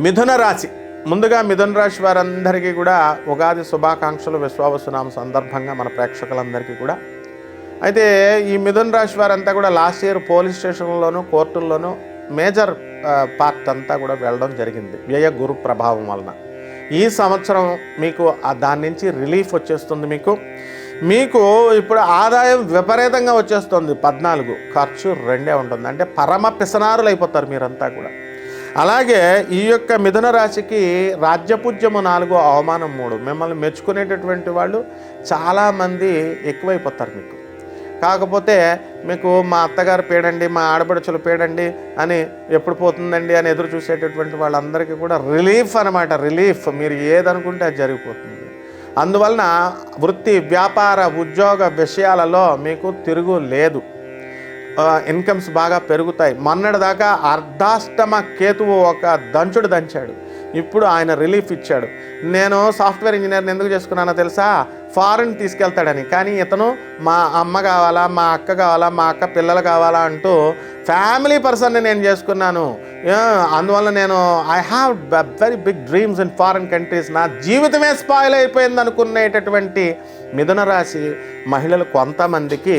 మిథున రాశి. ముందుగా మిథున రాశి వారందరికీ కూడా ఉగాది శుభాకాంక్షలు విశ్వావసునామ సందర్భంగా మన ప్రేక్షకులందరికీ కూడా. అయితే ఈ మిథున రాశి వారంతా కూడా లాస్ట్ ఇయర్ పోలీస్ స్టేషన్లోనూ కోర్టుల్లోనూ మేజర్ పార్ట్ అంతా కూడా వెళ్ళడం జరిగింది వ్యయ గురు ప్రభావం వలన. ఈ సంవత్సరం మీకు దాని నుంచి రిలీఫ్ వచ్చేస్తుంది. మీకు ఇప్పుడు ఆదాయం విపరీతంగా వచ్చేస్తుంది. 14, ఖర్చు 2 ఉంటుంది. అంటే పరమ పిసనారులు అయిపోతారు మీరంతా కూడా. అలాగే ఈ యొక్క మిథున రాశికి రాజ్యపూజ్యము 4, అవమానం 3. మిమ్మల్ని మెచ్చుకునేటటువంటి వాళ్ళు చాలామంది ఎక్కువైపోతారు మీకు. కాకపోతే మీకు మా అత్తగారు పేడండి, మా ఆడపడుచులు పేడండి అని ఎప్పుడు పోతుందండి అని ఎదురు చూసేటటువంటి వాళ్ళందరికీ కూడా రిలీఫ్ అనమాట. రిలీఫ్. మీరు ఏదనుకుంటే అది జరిగిపోతుంది. అందువలన వృత్తి, వ్యాపార, ఉద్యోగ విషయాలలో మీకు తిరుగు లేదు. ఇన్కమ్స్ బాగా పెరుగుతాయి. మొన్నటిదాకా అర్ధాష్టమ కేతువు ఒక దంచుడు దంచాడు. ఇప్పుడు ఆయన రిలీఫ్ ఇచ్చాడు. నేను సాఫ్ట్వేర్ ఇంజనీర్ని ఎందుకు చేసుకున్నానో తెలుసా? ఫారెన్ తీసుకెళ్తాడని. కానీ ఇతను మా అమ్మ కావాలా, మా అక్క కావాలా, మా అక్క పిల్లలు కావాలా అంటూ ఫ్యామిలీ పర్సన్ని నేను చేసుకున్నాను. అందువల్ల నేను I have very big dreams in foreign countries. నా జీవితమే స్పాయిల్ అయిపోయింది అనుకునేటటువంటి మిథున రాశి మహిళలు కొంతమందికి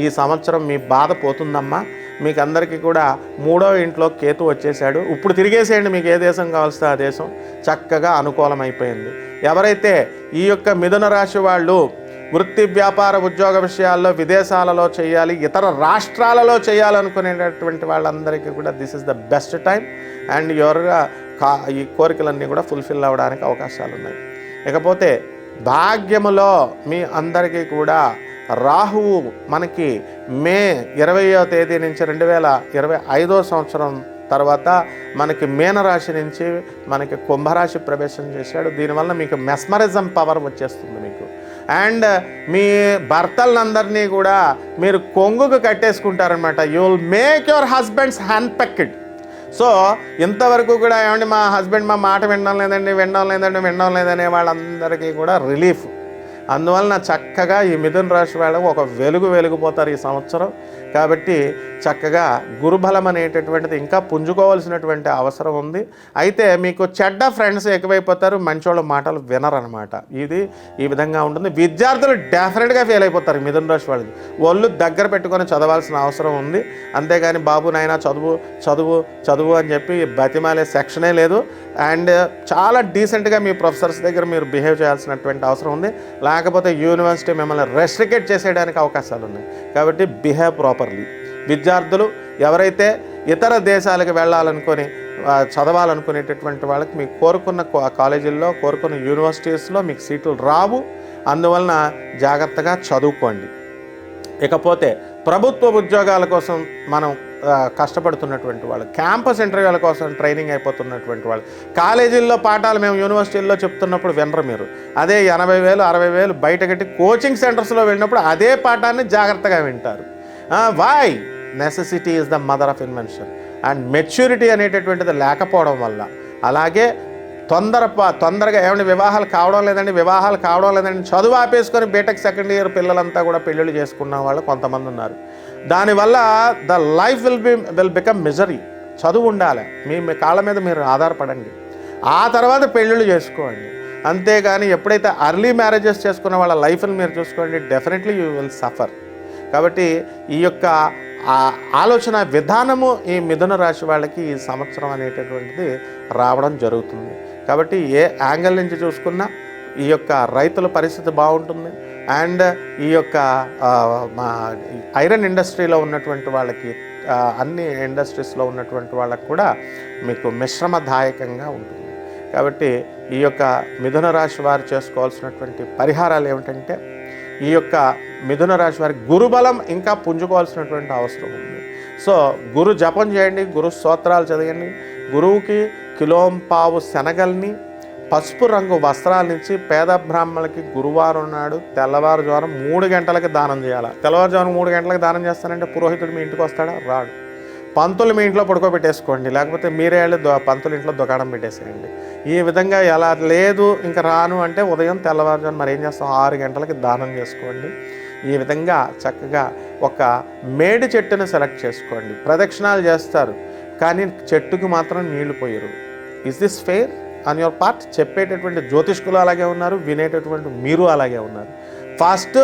ఈ సంవత్సరం మీ బాధ పోతుందమ్మా. మీకు అందరికీ కూడా 3వ ఇంట్లో కేతు వచ్చేసాడు. ఇప్పుడు తిరిగేసేయండి. మీకు ఏ దేశం కావాల్స్తే ఆ దేశం చక్కగా అనుకూలమైపోయింది. ఎవరైతే ఈ యొక్క మిథున రాశి వాళ్ళు వృత్తి, వ్యాపార, ఉద్యోగ విషయాల్లో విదేశాలలో చేయాలి, ఇతర రాష్ట్రాలలో చేయాలనుకునేటటువంటి వాళ్ళందరికీ కూడా this is the best time and ఈ కోరికలన్నీ కూడా ఫుల్ఫిల్ అవ్వడానికి అవకాశాలు ఉన్నాయి. ఇకపోతే భాగ్యములో మీ అందరికీ కూడా రాహువు మనకి మే 20వ తేదీ నుంచి 2025వ సంవత్సరం తర్వాత మనకి మీనరాశి నుంచి మనకి కుంభరాశి ప్రవేశం చేశాడు. దీనివల్ల మీకు మెస్మరిజం పవర్ వచ్చేస్తుంది మీకు. అండ్ మీ భర్తలందరినీ కూడా మీరు కొంగుకు కట్టేసుకుంటారనమాట. You will make your husbands henpecked. So ఇంతవరకు కూడా ఏమండి మా హస్బెండ్ మా మాట వినడం లేదనే వాళ్ళందరికీ కూడా రిలీఫ్. అందువలన చక్కగా ఈ మిథున రాశి వాళ్ళకు ఒక వెలుగుపోతారు ఈ సంవత్సరం. కాబట్టి చక్కగా గురుబలం అనేటటువంటిది ఇంకా పుంజుకోవాల్సినటువంటి అవసరం ఉంది. అయితే మీకు చెడ్డ ఫ్రెండ్స్ ఎక్కువైపోతారు, మంచోళ్ళ మాటలు వినరనమాట. ఇది ఈ విధంగా ఉంటుంది. విద్యార్థులు డెఫినెట్గా ఫెయిల్ అయిపోతారు మిథున రాశి వాళ్ళకి. ఒళ్ళు దగ్గర పెట్టుకొని చదవాల్సిన అవసరం ఉంది. అంతేగాని బాబు నాయన చదువు అని చెప్పి బతిమాలే సెక్షనే లేదు. అండ్ చాలా డీసెంట్గా మీ ప్రొఫెసర్స్ దగ్గర మీరు బిహేవ్ చేయాల్సినటువంటి అవసరం ఉంది. లేకపోతే యూనివర్సిటీ మిమ్మల్ని రెస్ట్రికేట్ చేసేయడానికి అవకాశాలు ఉన్నాయి. కాబట్టి బిహేవ్ ప్రాపర్లీ. విద్యార్థులు ఎవరైతే ఇతర దేశాలకు వెళ్ళాలనుకొని చదవాలనుకునేటటువంటి వాళ్ళకి మీకు కోరుకున్న కాలేజీల్లో, కోరుకున్న యూనివర్సిటీస్లో మీకు సీట్లు రావు. అందువలన జాగ్రత్తగా చదువుకోండి. ఇకపోతే ప్రభుత్వ ఉద్యోగాల కోసం మనం కష్టపడుతున్నటువంటి వాళ్ళు, క్యాంపస్ ఇంటర్వ్యూల కోసం ట్రైనింగ్ అయిపోతున్నటువంటి వాళ్ళు, కాలేజీల్లో పాఠాలు మేము యూనివర్సిటీల్లో చెప్తున్నప్పుడు వినరు మీరు. అదే 80,000 60,000 బయట కట్టి కోచింగ్ సెంటర్స్లో వెళ్ళినప్పుడు అదే పాఠాన్ని జాగ్రత్తగా వింటారు. Why? Necessity is the mother of invention. And maturity అనేటటువంటిది లేకపోవడం వల్ల. అలాగే తొందరగా ఏమంటే వివాహాలు కావడం లేదండి చదువు ఆపేసుకొని బీటెక్ సెకండ్ ఇయర్ పిల్లలంతా కూడా పెళ్ళిళ్ళు చేసుకున్న వాళ్ళు కొంతమంది ఉన్నారు. దానివల్ల the life will become misery. చదువు ఉండాలి. మీ కాళ్ళ మీద మీరు ఆధారపడండి. ఆ తర్వాత పెళ్ళిళ్ళు చేసుకోండి. అంతేగాని ఎప్పుడైతే అర్లీ మ్యారేజెస్ చేసుకున్న వాళ్ళ లైఫ్ని మీరు చూసుకోండి, డెఫినెట్లీ యూ విల్ సఫర్. కాబట్టి ఈ యొక్క ఆలోచన విధానము ఈ మిథున రాశి వాళ్ళకి ఈ సంవత్సరం అనేటటువంటిది రావడం జరుగుతుంది. కాబట్టి ఏ యాంగిల్ నుంచి చూసుకున్నా ఈ యొక్క రైతుల పరిస్థితి బాగుంటుంది. అండ్ ఈ యొక్క ఐరన్ ఇండస్ట్రీలో ఉన్నటువంటి వాళ్ళకి, అన్ని ఇండస్ట్రీస్లో ఉన్నటువంటి వాళ్ళకి కూడా మీకు మిశ్రమదాయకంగా ఉంటుంది. కాబట్టి ఈ యొక్క మిథున రాశి వారు చేసుకోవాల్సినటువంటి పరిహారాలు ఏమిటంటే, ఈ యొక్క మిథున రాశి వారికి గురుబలం ఇంకా పుంజుకోవాల్సినటువంటి అవసరం ఉంది. సో గురు జపం చేయండి, గురు స్తోత్రాలు చదివండి. గురువుకి కిలోంపావు శనగల్ని పసుపు రంగు వస్త్రాల నుంచి పేద బ్రాహ్మణులకి గురువారం నాడు తెల్లవారుజాము 3 గంటలకి దానం చేయాలి. తెల్లవారుజాము 3 గంటలకు దానం చేస్తానంటే పురోహితుడు మీ ఇంటికి వస్తాడా? రాడు. పంతులు మీ ఇంట్లో పడుకోబెట్టేసుకోండి. లేకపోతే మీరే వెళ్ళి పంతులు ఇంట్లో దుకాణం పెట్టేసేయండి. ఈ విధంగా ఎలా లేదు ఇంకా రాను అంటే ఉదయం తెల్లవారుజాము మరి ఏం చేస్తాం, 6 గంటలకి దానం చేసుకోండి. ఈ విధంగా చక్కగా ఒక మేడి చెట్టును సెలెక్ట్ చేసుకోండి. ప్రదక్షిణాలు చేస్తారు కానీ చెట్టుకు మాత్రం నీళ్లు పోయరు. Is this fair on your part? చెప్పేటటువంటి జ్యోతిష్కులు అలాగే ఉన్నారు, వినేటటువంటి మీరు అలాగే ఉన్నారు. ఫస్ట్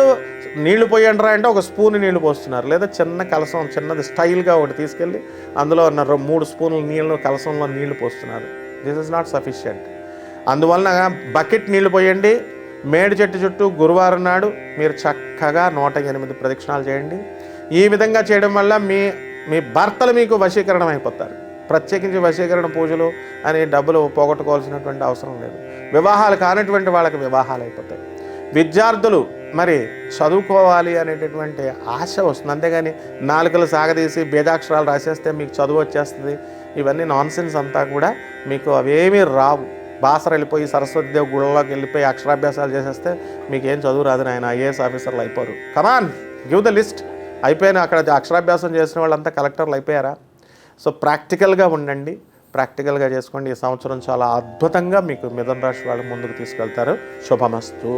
నీళ్లు పోయండిరా అంటే ఒక స్పూన్ నీళ్లు పోస్తున్నారు, లేదా చిన్న కలసం చిన్నది స్టైల్గా ఒకటి తీసుకెళ్ళి అందులో 3 స్పూన్ల నీళ్ళు కలసంలో నీళ్లు పోస్తున్నారు. This is not sufficient. అందువలన బకెట్ నీళ్లు పోయండి. మేడి చెట్టు చుట్టూ గురువారం నాడు మీరు చక్కగా 108 ప్రదక్షిణాలు చేయండి. ఈ విధంగా చేయడం వల్ల మీ భర్తలు మీకు వశీకరణం అయిపోతారు. ప్రత్యేకించి వశీకరణ పూజలు అని డబ్బులు పోగొట్టుకోవాల్సినటువంటి అవసరం లేదు. వివాహాలు కానటువంటి వాళ్ళకి వివాహాలు అయిపోతాయి. విద్యార్థులు మరి చదువుకోవాలి అనేటటువంటి ఆశ వస్తుంది, అంతేగాని నాలుకలు సాగదీసి బీజాక్షరాలు రాసేస్తే మీకు చదువు వచ్చేస్తుంది. ఇవన్నీ నాన్సెన్స్ అంతా కూడా. మీకు అవేమీ రావు. బాసర వెళ్ళిపోయి సరస్వతిదేవి గుళ్ళలోకి వెళ్ళిపోయి అక్షరాభ్యాసాలు చేసేస్తే మీకు ఏం చదువు రాదు. ఆయన ఐఏఎస్ ఆఫీసర్లు అయిపోరు. కమాన్, గివ్ ద లిస్ట్. అయిపోయిన అక్కడ అక్షరాభ్యాసం చేసిన వాళ్ళంతా కలెక్టర్లు అయిపోయారా? సో ప్రాక్టికల్గా ఉండండి, ప్రాక్టికల్గా చేసుకోండి. ఈ సంవత్సరం చాలా అద్భుతంగా మీకు మిథున రాశి వాళ్ళు ముందుకు తీసుకెళ్తారు. శుభమస్తు.